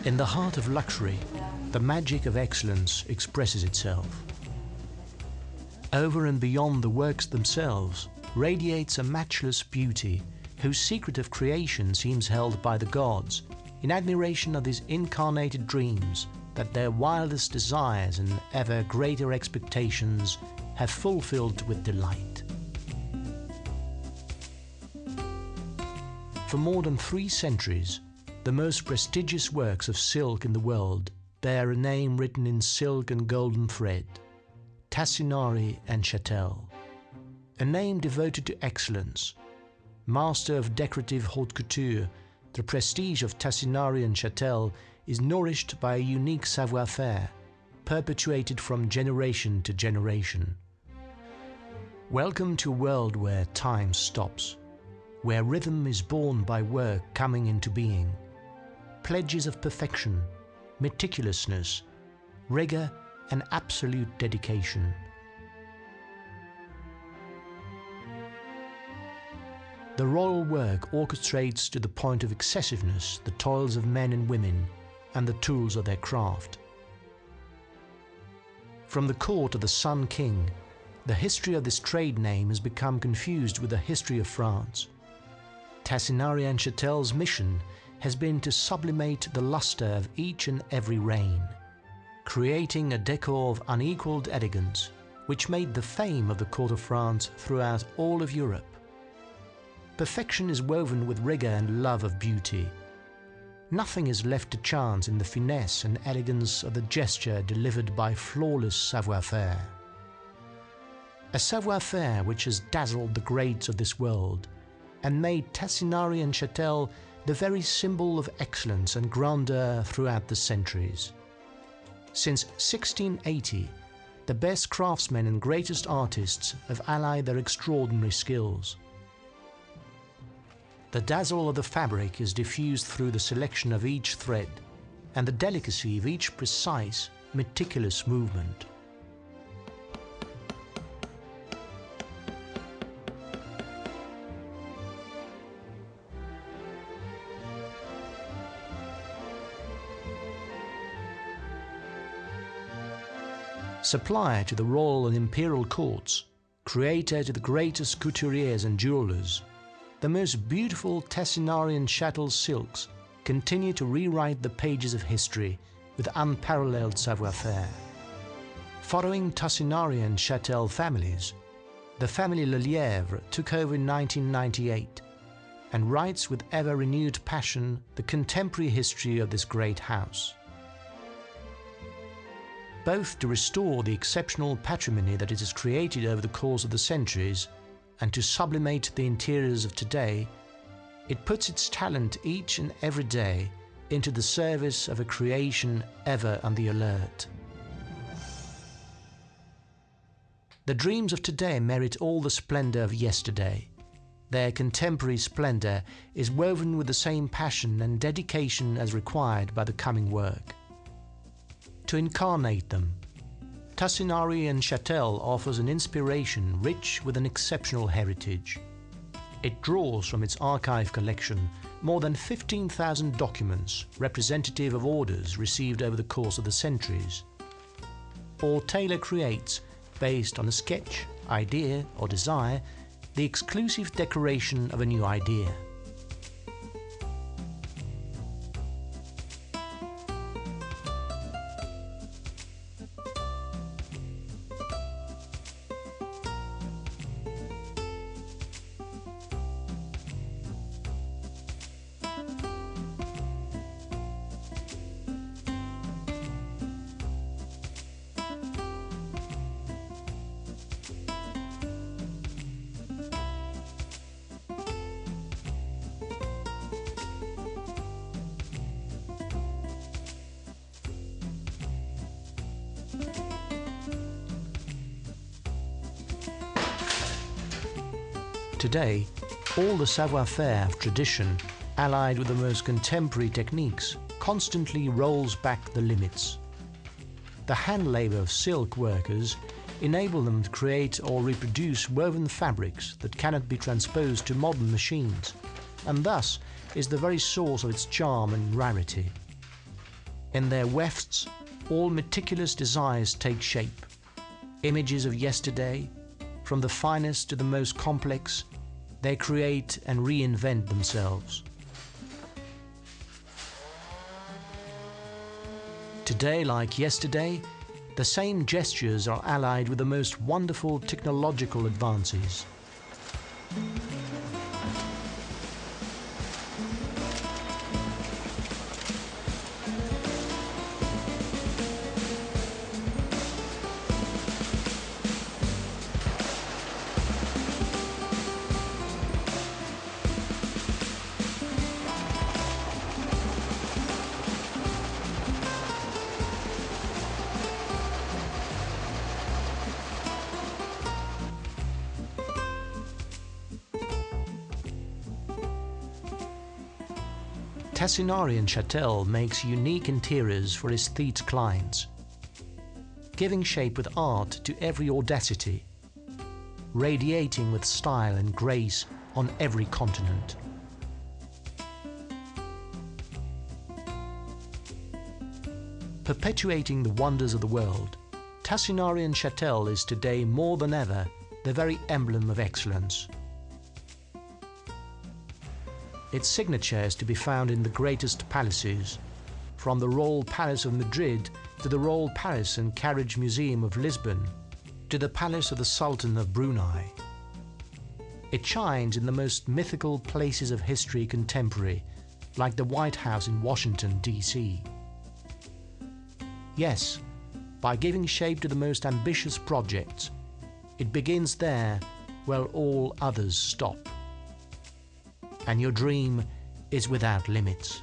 In the heart of luxury, the magic of excellence expresses itself. Over and beyond the works themselves radiates a matchless beauty whose secret of creation seems held by the gods in admiration of these incarnated dreams that their wildest desires and ever greater expectations have fulfilled with delight. For more than 3 centuries, the most prestigious works of silk in the world bear a name written in silk and golden thread: Tassinari and Chatel. A name devoted to excellence. Master of decorative haute couture, the prestige of Tassinari and Chatel is nourished by a unique savoir-faire, perpetuated from generation to generation. Welcome to a world where time stops, where rhythm is born by work coming into being. Pledges of perfection, meticulousness, rigor and absolute dedication. The royal work orchestrates to the point of excessiveness the toils of men and women and the tools of their craft. From the court of the Sun King, the history of this trade name has become confused with the history of France. Tassinari and Chatel's mission has been to sublimate the luster of each and every reign, creating a decor of unequaled elegance which made the fame of the court of France throughout all of Europe. Perfection is woven with rigor and love of beauty. Nothing is left to chance in the finesse and elegance of the gesture delivered by flawless savoir-faire. A savoir-faire which has dazzled the greats of this world and made Tassinari and Chatel the very symbol of excellence and grandeur throughout the centuries. Since 1680, the best craftsmen and greatest artists have allied their extraordinary skills. The dazzle of the fabric is diffused through the selection of each thread and the delicacy of each precise, meticulous movement. Supplier to the royal and imperial courts, creator to the greatest couturiers and jewelers, the most beautiful Tassinari and Chatel silks continue to rewrite the pages of history with unparalleled savoir-faire. Following Tassinari and Chatel families, the family Lelièvre took over in 1998 and writes with ever-renewed passion the contemporary history of this great house. Both to restore the exceptional patrimony that it has created over the course of the centuries and to sublimate the interiors of today, it puts its talent each and every day into the service of a creation ever on the alert. The dreams of today merit all the splendor of yesterday. Their contemporary splendor is woven with the same passion and dedication as required by the coming work. To incarnate them, Tassinari and Chatel offers an inspiration rich with an exceptional heritage. It draws from its archive collection more than 15,000 documents representative of orders received over the course of the centuries. Or tailor creates, based on a sketch, idea or desire, the exclusive decoration of a new idea. Today, all the savoir-faire of tradition, allied with the most contemporary techniques, constantly rolls back the limits. The hand labor of silk workers enable them to create or reproduce woven fabrics that cannot be transposed to modern machines, and thus is the very source of its charm and rarity. In their wefts, all meticulous desires take shape. Images of yesterday, from the finest to the most complex, they create and reinvent themselves. Today, like yesterday, the same gestures are allied with the most wonderful technological advances. Tassinari and Chatel makes unique interiors for aesthete clients, giving shape with art to every audacity, radiating with style and grace on every continent. Perpetuating the wonders of the world, Tassinari and Chatel is today more than ever the very emblem of excellence. Its signature is to be found in the greatest palaces, from the Royal Palace of Madrid to the Royal Palace and Carriage Museum of Lisbon, to the Palace of the Sultan of Brunei. It shines in the most mythical places of history contemporary, like the White House in Washington, D.C. Yes, by giving shape to the most ambitious projects, it begins there where all others stop. And your dream is without limits.